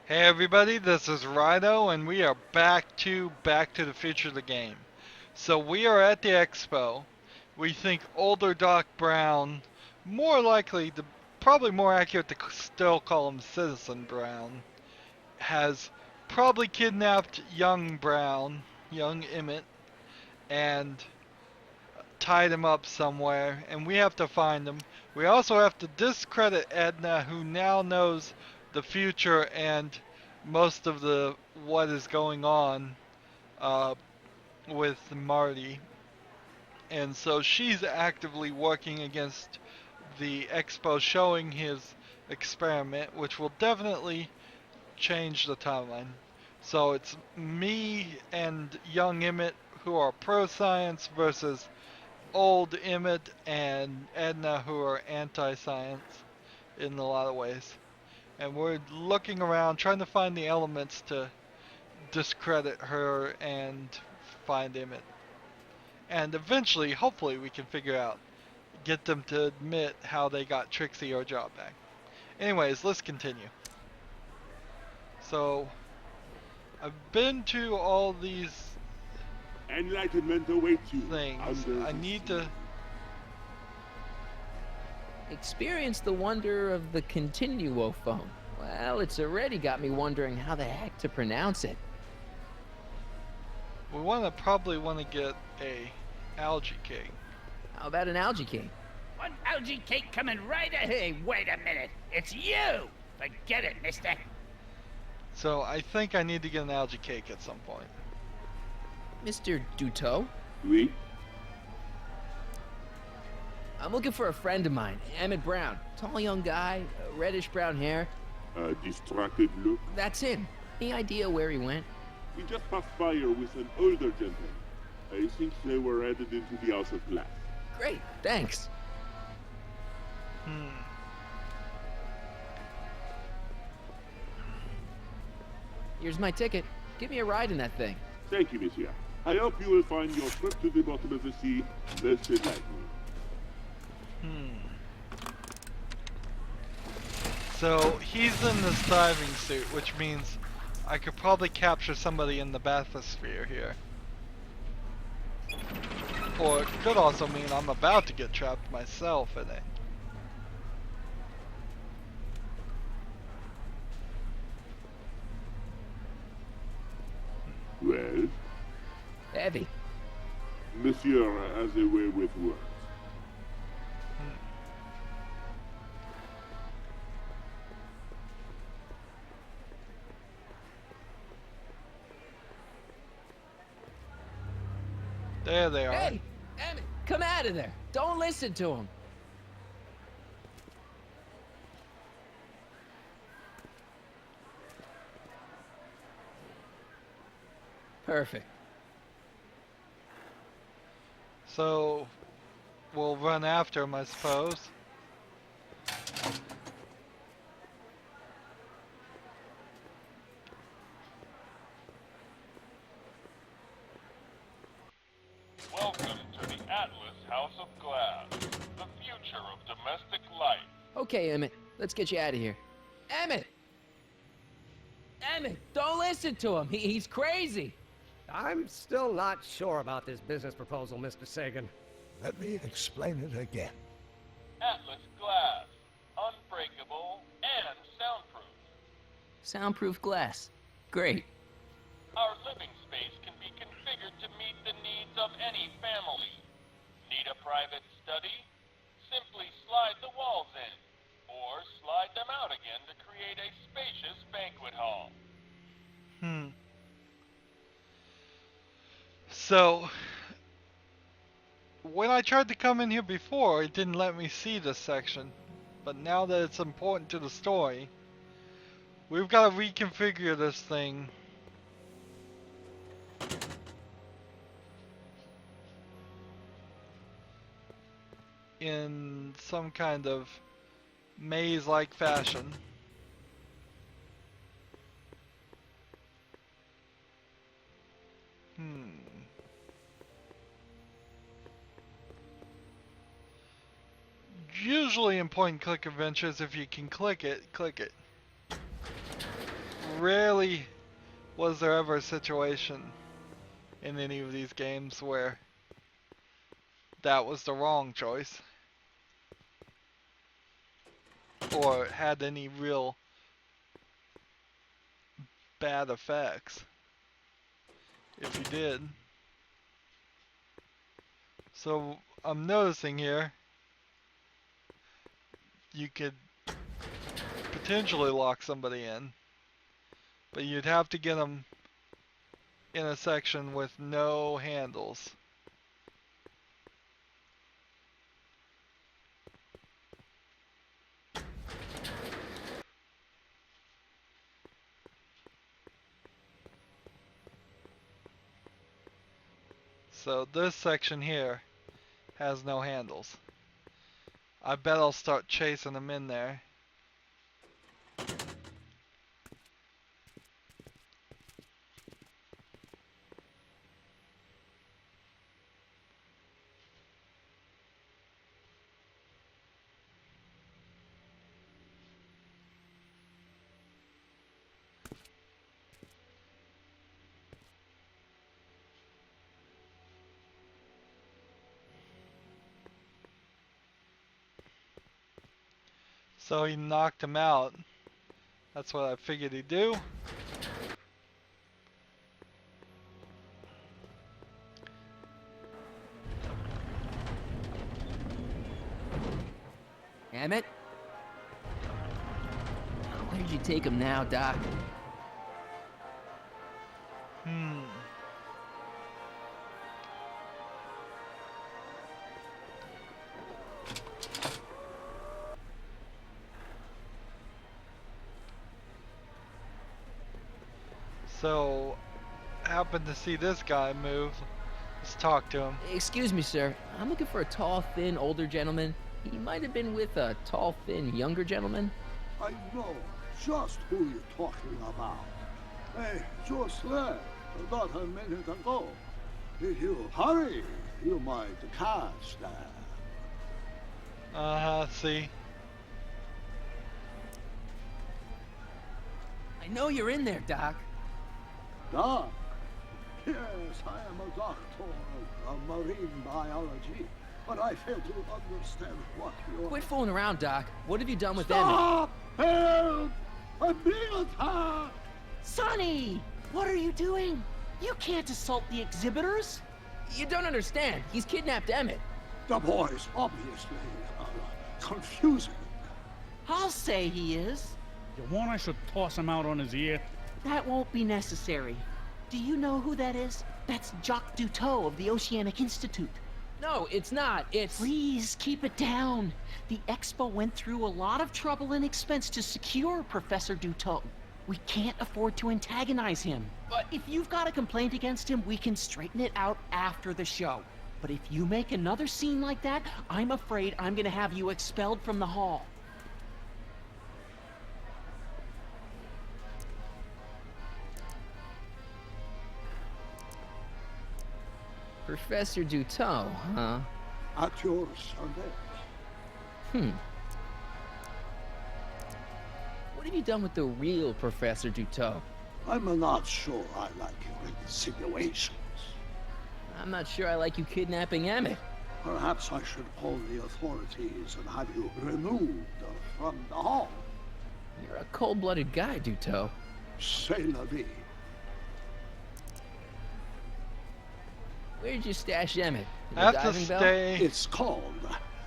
Hey everybody, this is Rydo and we are Back to the Future the game. So we are at the expo. We think older Doc Brown, more likely to probably more accurate to still call him Citizen Brown, has probably kidnapped young Brown, young Emmett, and tied him up somewhere, and we have to find him. We also have to discredit Edna, who now knows the future and most of the what is going on uh, with Marty, and so she's actively working against the expo showing his experiment, which will definitely change the timeline. So it's me and young Emmett who are pro science versus old Emmett and Edna who are anti-science in a lot of ways. And we're looking around trying to find the elements to discredit her and find Emmett. And eventually, hopefully, we can figure out, get them to admit how they got Trixie or job back. Anyways, let's continue. So, I've been to all these Enlightenment awaits you things. under I the need sea. to. Experience the wonder of the continuophone. Well, it's already got me wondering how the heck to pronounce it. We probably want to get a algae cake. How about an algae king? One algae cake coming right ahead. Hey, wait a minute. It's you! Forget it, mister. So I think I need to get an algae cake at some point. Mr. Duteau? Oui? I'm looking for a friend of mine, Emmett Brown. Tall young guy, reddish brown hair. A distracted look. That's him. Any idea where he went? We just passed by her with an older gentleman. I think they were headed into the House of Glass. Great, thanks. Here's my ticket. Give me a ride in that thing. Thank you, monsieur. I hope you will find your trip to the bottom of the sea less enlightening. So he's in this diving suit, which means I could probably capture somebody in the bathysphere here. Or it could also mean I'm about to get trapped myself in it. Well, Heavy. monsieur has a way with words. There they are. Hey, Emmett, come out of there. Don't listen to him. Perfect. So we'll run after him, I suppose. Welcome to the Atlas House of Glass, the future of domestic life. Okay, Emmett, let's get you out of here. Emmett! Emmett, don't listen to him. He's crazy. I'm still not sure about this business proposal, Mr. Sagan. Let me explain it again. Atlas Glass, unbreakable and soundproof. Soundproof glass. Great. Our living space can be configured to meet the needs of any family. Need a private study? Simply slide the walls in, or slide them out again to create a spacious banquet hall. So when I tried to come in here before, it didn't let me see this section. But now that it's important to the story, we've got to reconfigure this thing. In some kind of maze-like fashion. Usually in point-and-click adventures, if you can click it, click it. rarely was there ever a situation in any of these games where that was the wrong choice. Or had any real bad effects. If you did. So I'm noticing here you could potentially lock somebody in, but you'd have to get them in a section with no handles. So this section here has no handles. I bet I'll start chasing them in there. So he knocked him out. That's what I figured he'd do. Emmett? Where'd you take him now, Doc? So, happened to see this guy move. Let's talk to him. Excuse me, sir. I'm looking for a tall, thin, older gentleman. He might have been with a tall, thin, younger gentleman. I know just who you're talking about. Hey, just left about a minute ago. If you hurry, you might catch them. See. I know you're in there, Doc. Doc? Yes, I am a doctor of marine biology, but I fail to understand what you're... Quit fooling around, Doc. What have you done with Emmett? Stop! Help! I'm being attacked! Sonny! What are you doing? You can't assault the exhibitors! You don't understand. He's kidnapped Emmett. The boy's obviously confusing. I'll say he is. You want I should toss him out on his ear? That won't be necessary. Do you know who that is? That's Jacques Duteau of the Oceanic Institute. No, it's not. It's... Please, keep it down. The Expo went through a lot of trouble and expense to secure Professor Duteau. We can't afford to antagonize him. But if you've got a complaint against him, we can straighten it out after the show. But if you make another scene like that, I'm afraid I'm gonna have you expelled from the hall. Professor Duteau, huh? At your service. What have you done with the real Professor Duteau? I'm not sure I like your insinuations. I'm not sure I like you kidnapping Emmett. Perhaps I should call the authorities and have you removed from the hall. You're a cold-blooded guy, Duteau. C'est la vie. Where'd you stash Emmett? In the I have to diving bell? stay. It's called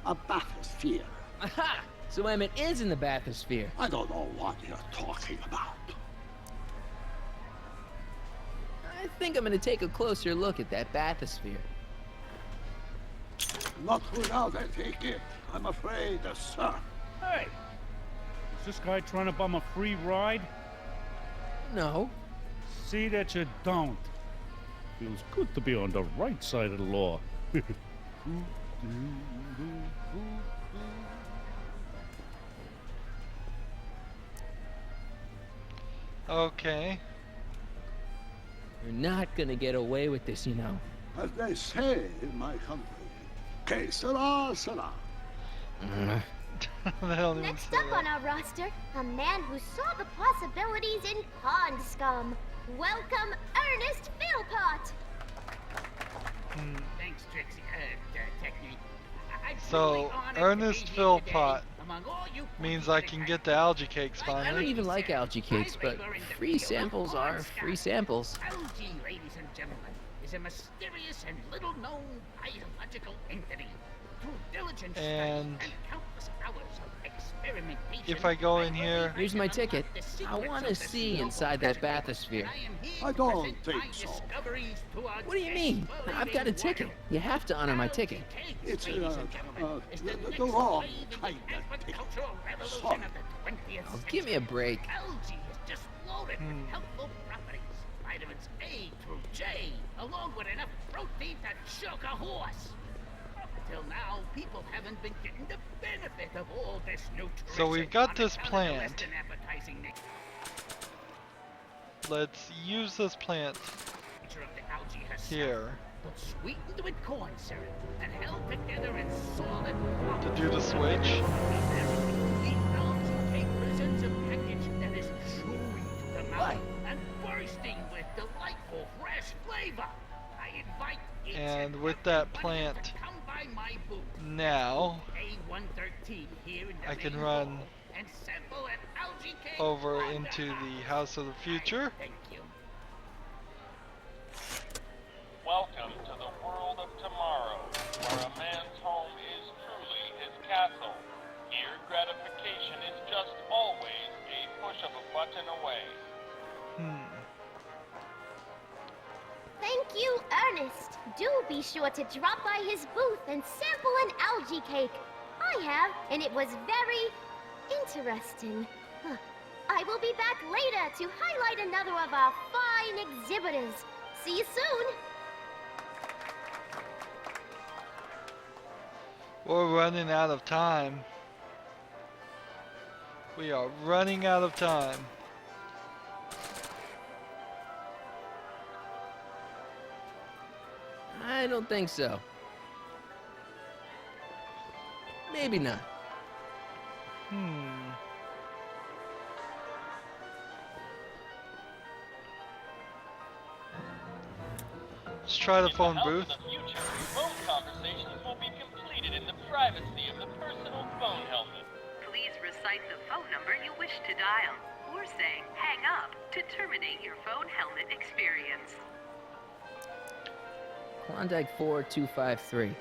a bathysphere. Aha! So Emmett is in the bathysphere. I don't know what you're talking about. I think I'm gonna take a closer look at that bathysphere. Not without a ticket, I'm afraid, sir. Hey! Is this guy trying to bum a free ride? No. See that you don't. Feels good to be on the right side of the law. Okay. You're not gonna get away with this, you know. As they say in my country, que sera, sera. They don't even Next say up that. on our roster, a man who saw the possibilities in pond scum. Welcome, Ernest Philpott. Thanks, Trixie. Technique. I'm So, truly honored to Ernest be here Philpott today among all you means funky I can get the algae cakes I don't finally. even like algae cakes, but free samples are free samples. Algae, ladies and gentlemen, is a mysterious and little-known biological entity. Through diligent study And and countless hours of experimentation, if I go in here, Here's my ticket. I want to see inside that bathysphere. I don't think so. What do you mean? I've got a ticket. You have to honor my ticket. It's the wrong kind of ticket. Sorry. Oh, give me a break. Algae is just loaded with helpful properties. Vitamins A through J, along with enough protein to choke a horse. Up until now, people haven't been getting the benefit of all this nutrition. So we've got on this account of the plant. less than appetizing nature let's use this plant of the algae herself, here but sweetened with corn syrup and held together in solid to do the switch. The algae cake presents a package that is chewy to the mouth and bursting with delightful fresh flavor. I invite each And with that every plant one to come by my booth. now, A113 here in the I can main run hall and sample an algae cake over on into house. the House of the Future. Thank you. Welcome to the world of tomorrow, where a man's home is truly his castle. Here, gratification is just always a push of a button away. Thank you, Ernest. Do be sure to drop by his booth and sample an algae cake. I have, and it was very interesting. Huh. I will be back later to highlight another of our fine exhibitors. See you soon. We're running out of time. We are running out of time. I don't think so. Maybe not. Let's try the In phone the house booth. of the future, phone conversations will be completed in the privacy of the personal phone helmet. Please recite the phone number you wish to dial, or say hang up to terminate your phone helmet experience. Klondike 4253.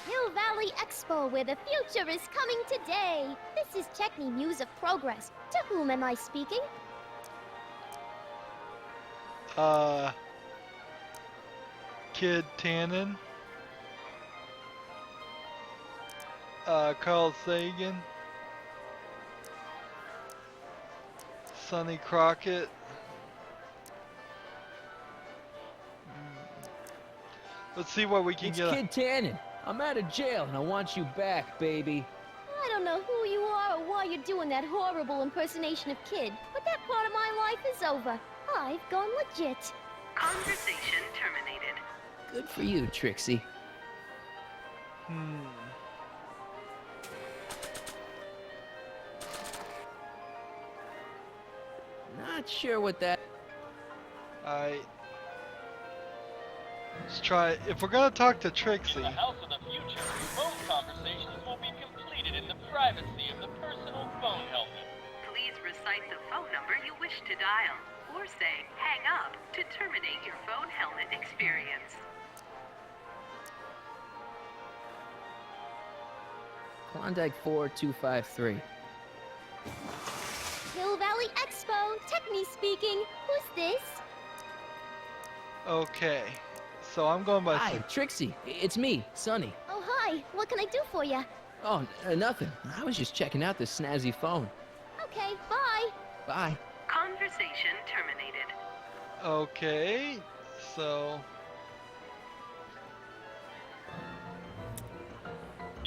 Hill Valley Expo, where the future is coming today. This is Techni News of Progress. To whom am I speaking? Kid Tannen. Carl Sagan. Sonny Crockett. Let's see what we can It's get. Kid Tannen. I'm out of jail and I want you back, baby. I don't know who you are or why you're doing that horrible impersonation of Kid, but that part of my life is over. I've gone legit. Conversation terminated. Good for you, Trixie. Not sure what that... Alright. Let's try. If we're gonna talk to In Trixie, the house of the future, phone conversations will be completed in the privacy of the personal phone helmet. Please recite the phone number you wish to dial, or say hang up to terminate your phone helmet experience. Klondike 4253. Hill Valley Expo, Techni speaking. Who's this? okay. So I'm going by. Hi, Trixie. It's me, Sonny. Oh, hi. What can I do for you? Oh, nothing. I was just checking out this snazzy phone. Okay, bye. Bye. Conversation terminated. Okay. So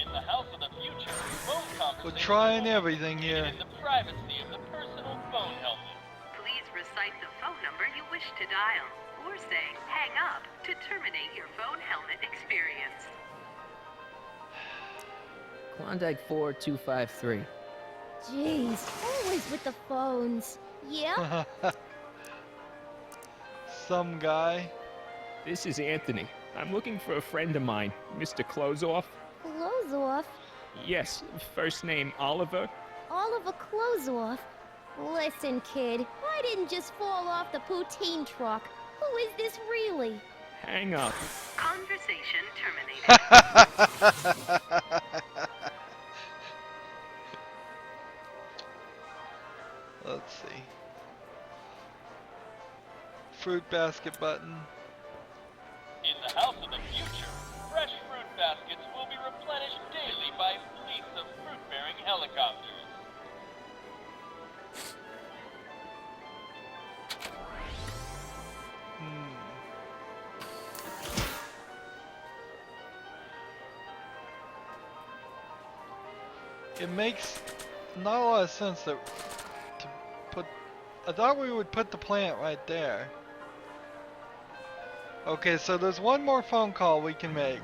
In the house of the future, phone conversations we're trying will be everything completed here. in the privacy of the personal phone helmet. Please recite the phone number you wish to dial, or say hang up to terminate your phone helmet experience. Klondike 4253. Jeez, always with the phones. Yeah? Some guy. This is Anthony. I'm looking for a friend of mine, Mr. Closeoff. Clothes off? Yes, first name Oliver. Oliver clothes off? Listen, kid, I didn't just fall off the poutine truck. Who is this really? Hang up. Conversation terminated. Let's see. Fruit basket button. In the house of the future, fresh fruit baskets will be replenished daily by fleets of fruit-bearing helicopters. It makes not a lot of sense to put. I thought we would put the plant right there. Okay, so there's one more phone call we can make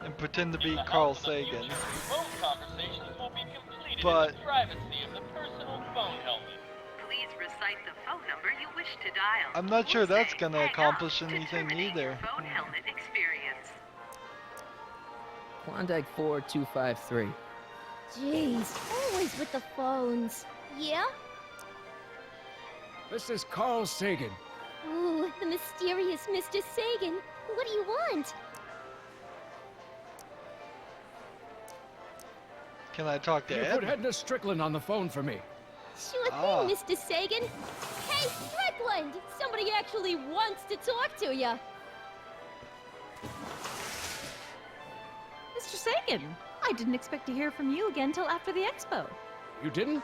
and pretend to be Carl Sagan. Phone conversations will be completed But in the privacy of the personal phone helmet. Please recite the phone number you wish to dial. I'm not sure Or that's say, gonna "Hang up," accomplish to anything terminate either. your phone helmet experience. Klondike 4253. Jeez, always with the phones. Yeah? This is Carl Sagan. Ooh, the mysterious Mr. Sagan. What do you want? Can I talk Can to you put Ed? Edna Strickland on the phone for me? Sure Ah. thing, Mr. Sagan. Hey, Strickland! Somebody actually wants to talk to you. Mr. Sagan, I didn't expect to hear from you again till after the expo. You didn't?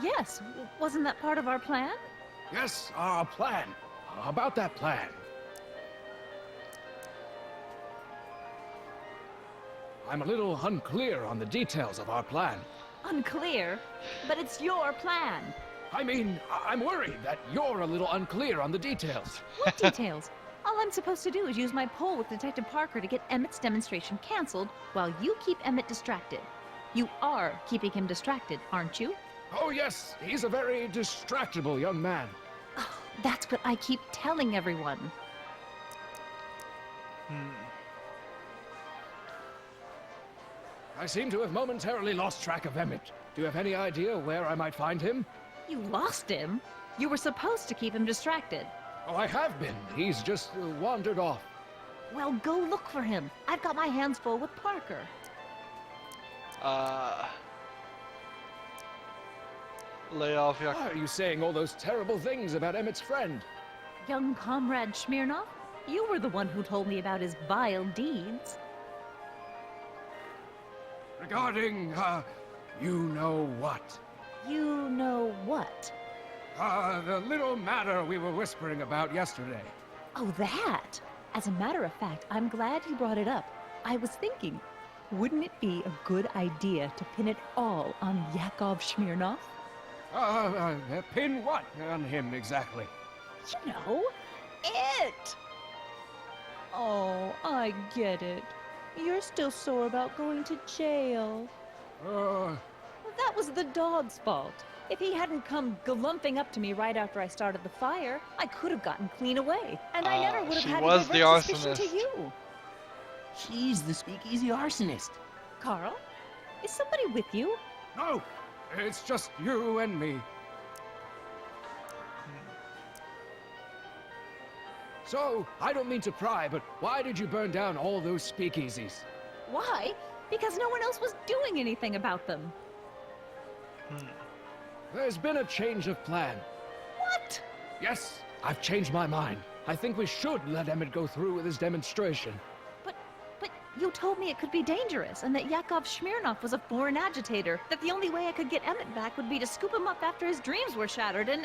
Yes, wasn't that part of our plan? Yes, our plan. How about that plan? I'm a little unclear on the details of our plan. Unclear, but it's your plan. I mean, I'm worried that you're a little unclear on the details. What details? All I'm supposed to do is use my poll with Detective Parker to get Emmett's demonstration canceled while you keep Emmett distracted. You are keeping him distracted, aren't you? Oh, yes, he's a very distractible young man. Oh, that's what I keep telling everyone. I seem to have momentarily lost track of Emmett. Do you have any idea where I might find him? You lost him? You were supposed to keep him distracted. Oh, I have been. He's just wandered off. Well, go look for him. I've got my hands full with Parker. Lay off your. Why are you saying all those terrible things about Emmett's friend? Young comrade Smirnoff, you were the one who told me about his vile deeds. Regarding, you know what? You know what? The little matter we were whispering about yesterday. Oh, that! As a matter of fact, I'm glad you brought it up. I was thinking, wouldn't it be a good idea to pin it all on Yakov Smirnoff? Pin what on him exactly? You know, it! Oh, I get it. You're still sore about going to jail. That was the dog's fault. If he hadn't come galumping up to me right after I started the fire, I could have gotten clean away. And I never would have she had was to the divert suspicion arsonist. to you. She's the speakeasy arsonist. Carl, is somebody with you? No, it's just you and me. So, I don't mean to pry, but why did you burn down all those speakeasies? Why? Because no one else was doing anything about them. There's been a change of plan. What? Yes, I've changed my mind. I think we should let Emmett go through with his demonstration. But you told me it could be dangerous, and that Yakov Smirnoff was a foreign agitator, that the only way I could get Emmett back would be to scoop him up after his dreams were shattered, and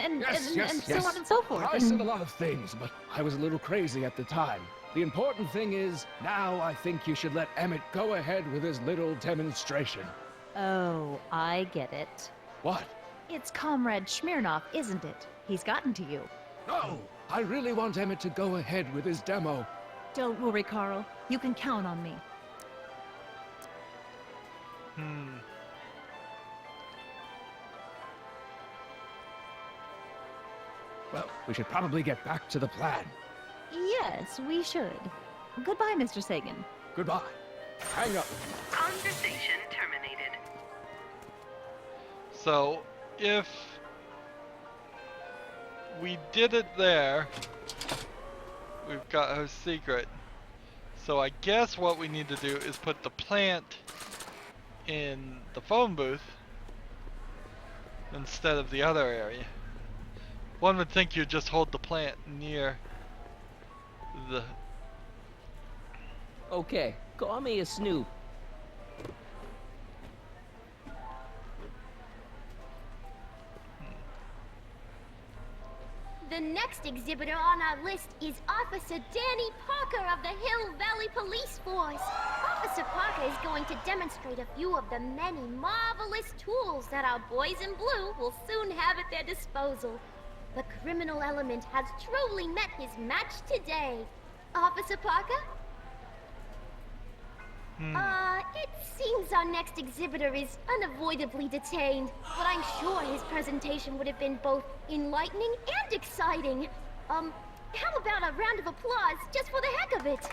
so on and so forth. I said a lot of things, but I was a little crazy at the time. The important thing is, now I think you should let Emmett go ahead with his little demonstration. Oh, I get it. What? It's Comrade Smirnoff, isn't it? He's gotten to you. No! I really want Emmett to go ahead with his demo. Don't worry, Carl. You can count on me. Well, we should probably get back to the plan. Yes, we should. Goodbye, Mr. Sagan. Goodbye. Hang up. Conversation terminated. So, if we did it there, we've got her secret. So I guess what we need to do is put the plant in the phone booth instead of the other area. One would think you'd just hold the plant near the... Okay, call me a snoop. The next exhibitor on our list is Officer Danny Parker of the Hill Valley Police Force. Officer Parker is going to demonstrate a few of the many marvelous tools that our boys in blue will soon have at their disposal. The criminal element has truly met his match today. Officer Parker? It seems our next exhibitor is unavoidably detained, but I'm sure his presentation would have been both enlightening and exciting. How about a round of applause just for the heck of it?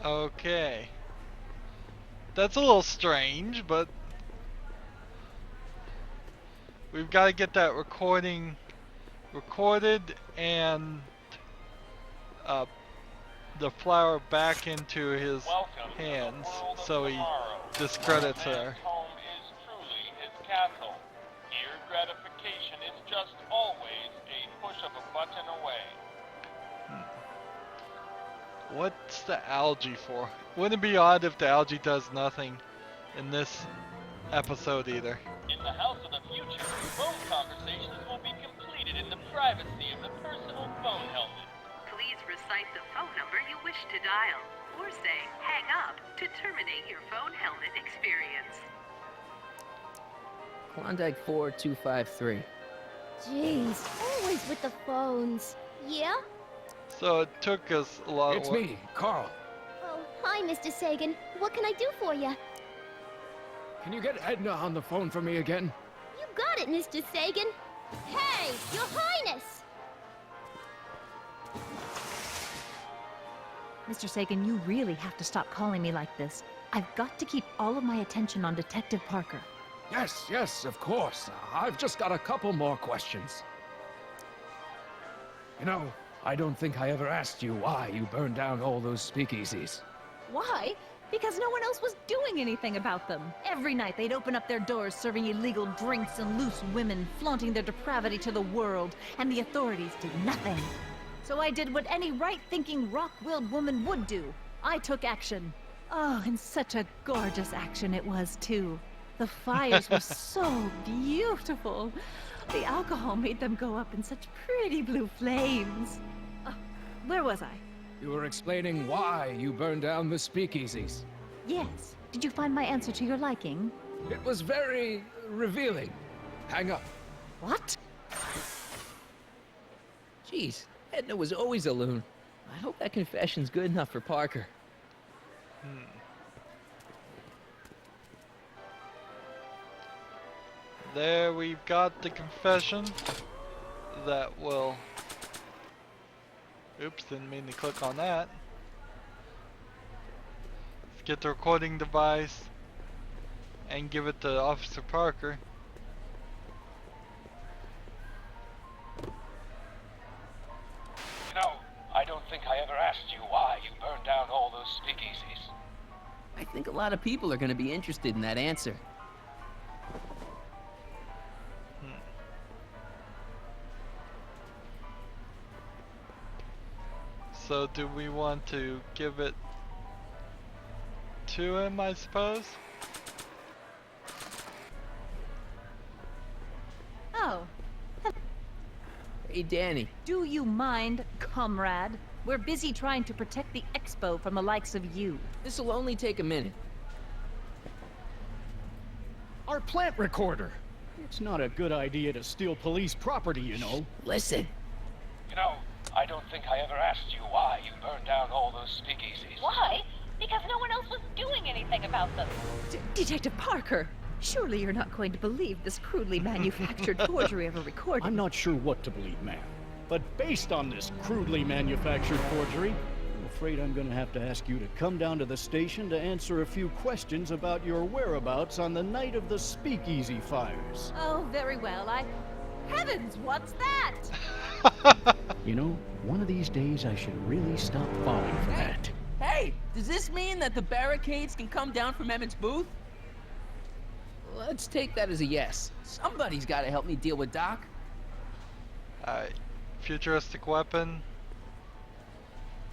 Okay. That's a little strange, but we've got to get that recording recorded and the flower back into his hands so he discredits her. Home is truly his castle. Here, gratification is just always a push of a button away. What's the algae for? Wouldn't it be odd if the algae does nothing in this episode either? In the house of the future, phone conversations will be completed in the privacy of the personal phone helmet. Please recite the phone number you wish to dial, or say hang up to terminate your phone helmet experience. Klondike 4253. Jeez, always with the phones. Yeah? So it took us a lot It's of work. me, Carl. Oh, hi, Mr. Sagan. What can I do for you? Can you get Edna on the phone for me again? You got it, Mr. Sagan. Hey, Your Highness! Mr. Sagan, you really have to stop calling me like this. I've got to keep all of my attention on Detective Parker. Yes, of course. I've just got a couple more questions. You know, I don't think I ever asked you why you burned down all those speakeasies. Why? Because no one else was doing anything about them. Every night they'd open up their doors serving illegal drinks and loose women, flaunting their depravity to the world, and the authorities did nothing. So I did what any right-thinking, rock-willed woman would do. I took action. Oh, and such a gorgeous action it was, too. The fires were so beautiful. The alcohol made them go up in such pretty blue flames. Where was I? You were explaining why you burned down the speakeasies. Yes. Did you find my answer to your liking? It was very revealing. Hang up. What? Jeez, Edna was always a loon. I hope that confession's good enough for Parker. There we've got the confession that will... Oops, didn't mean to click on that. Let's get the recording device and give it to Officer Parker. You know, I don't think I ever asked you why you burned down all those speakeasies. I think a lot of people are going to be interested in that answer. So do we want to give it to him, I suppose? Oh. Hey, Danny. Do you mind, comrade? We're busy trying to protect the expo from the likes of you. This'll only take a minute. Our plant recorder. It's not a good idea to steal police property, you know. Listen. You know, I don't think I ever asked you why you burned down all those speakeasies. Why? because no one else was doing anything about them. Detective Parker, surely you're not going to believe this crudely manufactured forgery of a recording. I'm not sure what to believe, ma'am. But based on this crudely manufactured forgery, I'm afraid I'm going to have to ask you to come down to the station to answer a few questions about your whereabouts on the night of the Speakeasy fires. Oh, very well. Heavens, what's that? You know, one of these days I should really stop falling for that. Hey, does this mean that the barricades can come down from Emmett's booth? Let's take that as a yes. Somebody's got to help me deal with Doc. Alright. Futuristic weapon.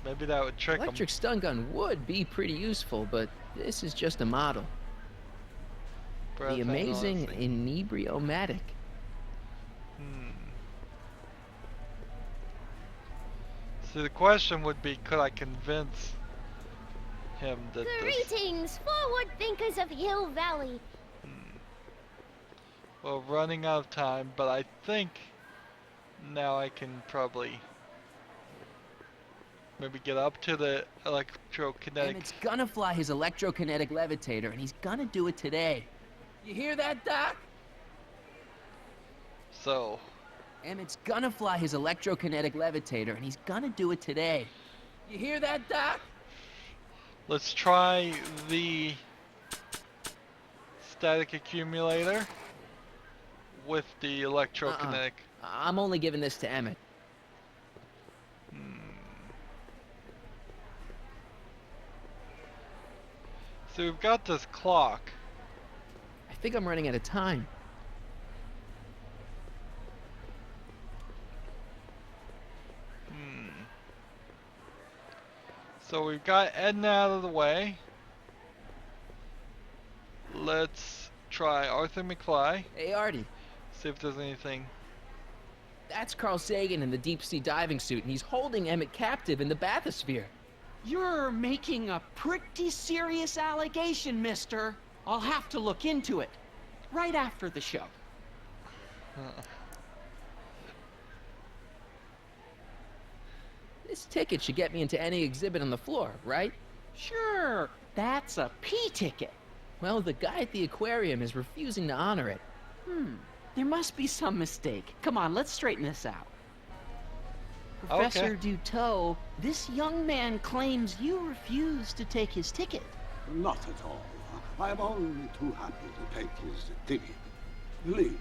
Maybe that would trick him. Electric stun gun would be pretty useful, but this is just a model. The amazing inebriomatic. So the question would be, could I convince him that Greetings, forward thinkers of Hill Valley. Well, running out of time, but I think now I can probably maybe get up to the electrokinetic. Emmett's gonna fly his electrokinetic levitator, and he's gonna do it today. You hear that, Doc? So Emmett's gonna fly his electrokinetic levitator, and he's gonna do it today. You hear that, Doc? let's try the static accumulator with the electrokinetic. I'm only giving this to Emmett. So we've got this clock. I think I'm running out of time. So we've got Edna out of the way. Let's try Arthur McFly. Hey, Artie. See if there's anything. That's Carl Sagan in the deep-sea diving suit, and he's holding Emmett captive in the bathysphere. You're making a pretty serious allegation, mister. I'll have to look into it. Right after the show. This ticket should get me into any exhibit on the floor, right? Sure, that's a P ticket. Well, the guy at the aquarium is refusing to honor it. There must be some mistake. Come on, let's straighten this out. Professor Duteau, this young man claims you refused to take his ticket. Not at all. I am only too happy to take his ticket. Please,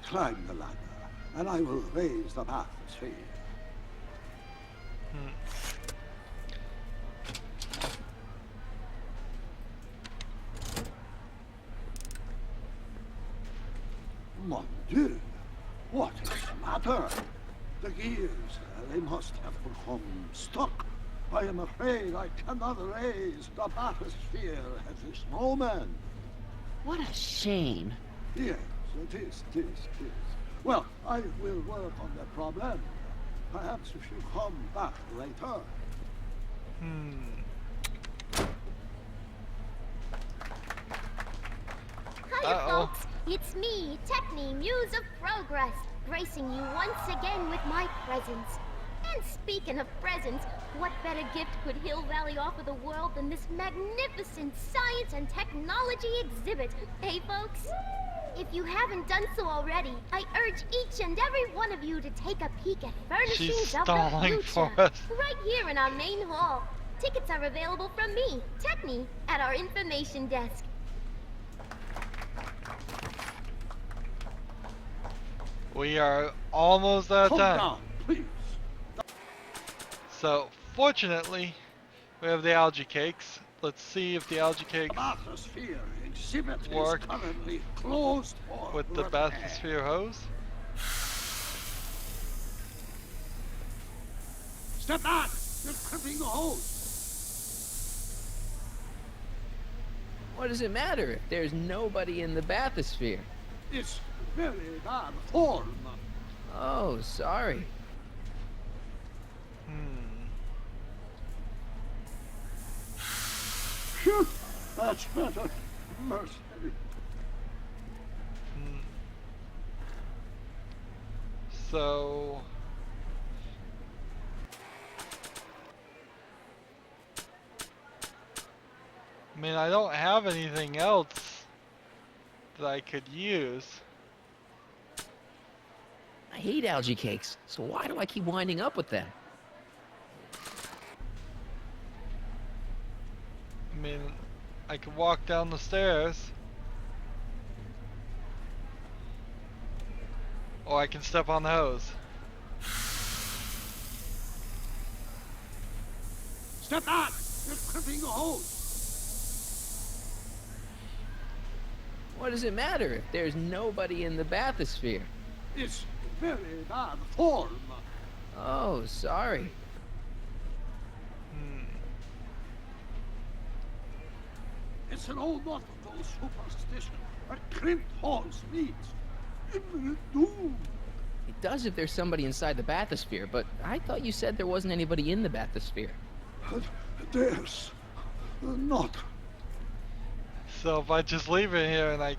climb the ladder, and I will raise the bathysphere. Mon Dieu! What is the matter? The gears, they must have become stuck. I am afraid I cannot raise the bathysphere at this moment. What a shame. Yes, it is. Well, I will work on the problem. Perhaps if you come back later. Hiya, folks. It's me, Techni, Muse of Progress, gracing you once again with my presence. And speaking of presents, what better gift could Hill Valley offer the world than this magnificent science and technology exhibit, hey folks? If you haven't done so already, I urge each and every one of you to take a peek at Furnishings of the Future, for us. right here in our main hall. Tickets are available from me, Techni, at our information desk. We are almost out of time. Down, please. So, fortunately, we have the algae cakes. Let's see if the algae cakes Bathysphere exhibit work is currently closed for with the repair. bathysphere hose. Step back! You're tripping the hose! What does it matter if there's nobody in the bathysphere? It's very bad form. Oh, sorry. Phew, that's better. Mercy. So I mean, I don't have anything else that I could use. I hate algae cakes, so why do I keep winding up with them? I mean, I could walk down the stairs. Or I can step on the hose. Step back! You're tripping the hose! What does it matter if there's nobody in the bathysphere? It's very bad form. Oh, sorry. It's an old nautical superstition. A crimped hose means imminent doom. It does if there's somebody inside the bathysphere, but I thought you said there wasn't anybody in the bathysphere. There's not. So if I just leave it here and I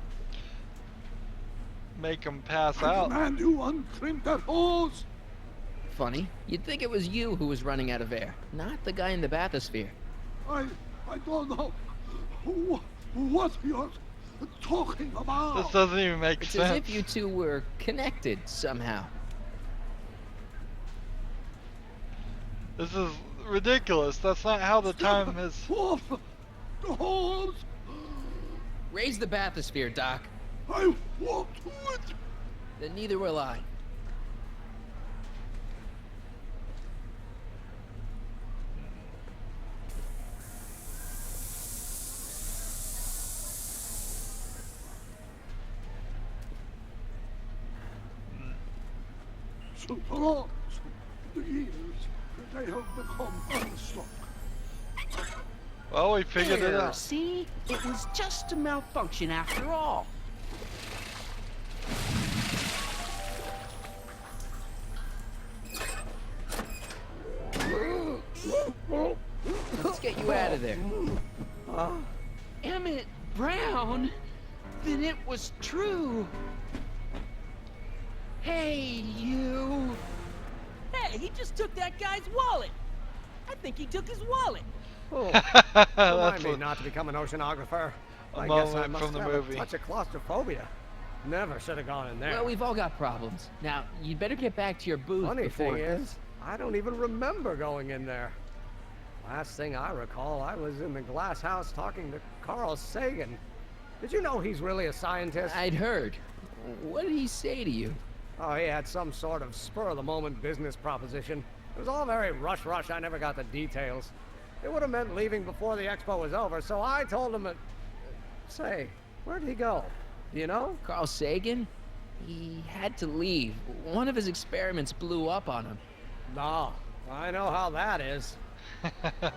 make them pass I out. command you uncrimp that hose. Funny. You'd think it was you who was running out of air, not the guy in the bathysphere. I don't know what you're talking about. This doesn't even make It's sense. as if you two were connected somehow. This is ridiculous. That's not how the time is. Off the hose. Raise the bathysphere, Doc. I won't do it. Then neither will I. So throughout the years, they have become unstuck. Well, we figured it There, out. see? It was just a malfunction after all. Let's get you out of there. Emmett Brown? Then it was true. Hey, you. Hey, he just took that guy's wallet. I think he took his wallet. Oh, That's remind me what- not to become an oceanographer. A I guess I moment must from the have movie. a touch of claustrophobia. Never should have gone in there. Well, we've all got problems. Now, you'd better get back to your booth Funny before... thing is, I don't even remember going in there. Last thing I recall, I was in the glass house talking to Carl Sagan. Did you know he's really a scientist? I'd heard. What did he say to you? Oh, he had some sort of spur-of-the-moment business proposition. It was all very rush. I never got the details. It would have meant leaving before the expo was over, so I told him that... Say, where'd he go? Do you know? Carl Sagan? He had to leave. One of his experiments blew up on him. No, I know how that is.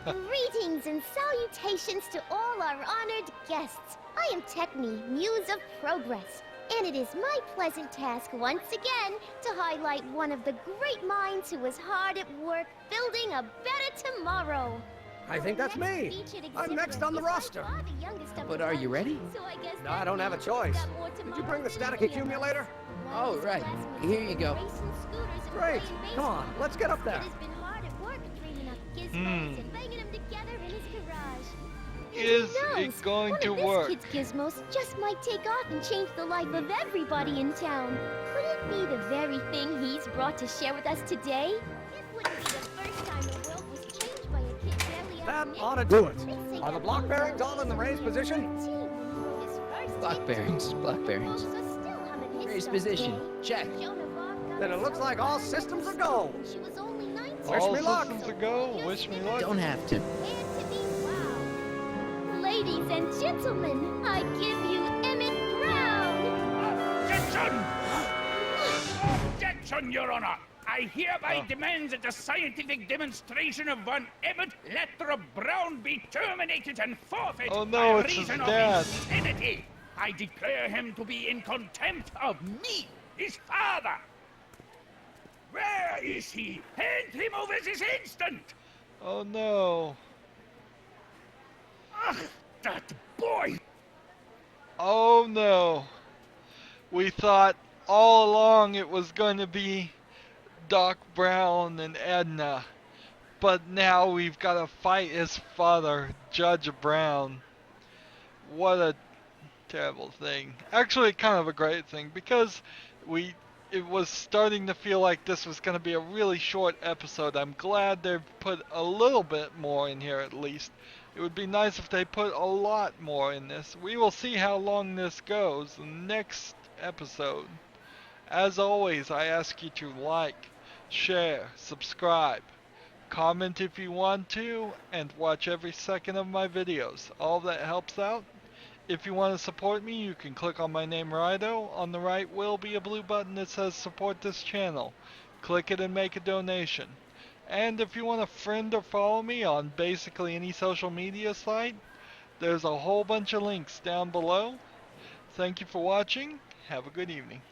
Greetings and salutations to all our honored guests. I am Techne, Muse of Progress, and it is my pleasant task once again to highlight one of the great minds who was hard at work building a better tomorrow. I think that's me. I'm next on the roster. But are you ready? No, I don't have a choice. Did you bring the static accumulator? Oh, right. Here you go. Great. Come on, let's get up there. Is it going to work? One of this kid's gizmos just might take off and change the life of everybody in town. Could it be the very thing he's brought to share with us today? This wouldn't be the first time the world was changed by a kid barely That out ought to do it. Are the block bearings all in the raised position? Block bearings, block bearings. Raised position, check. Then it looks like all systems are go. Wish All me luck. systems a go. Wish me luck. Don't have to. Ladies and gentlemen, I give you Emmett Brown! Objection! Objection, Your Honor! I hereby demand that the scientific demonstration of one Emmett Letter Brown be terminated and forfeit Oh no, by it's his reason dad. of insanity. I declare him to be in contempt of me, his father. Where is he? Hand him over this instant! Oh no. Ugh, that boy! Oh no. We thought all along it was going to be Doc Brown and Edna. But now we've got to fight his father, Judge Brown. what a terrible thing. Actually, kind of a great thing, because it was starting to feel like this was going to be a really short episode. I'm glad they've put a little bit more in here at least. It would be nice if they put a lot more in this. We will see how long this goes next episode. As always, I ask you to like, share, subscribe, comment if you want to, and watch every second of my videos. All that helps out. If you want to support me, you can click on my name, Rydo. On the right will be a blue button that says support this channel. Click it and make a donation. And if you want to friend or follow me on basically any social media site, there's a whole bunch of links down below. Thank you for watching. Have a good evening.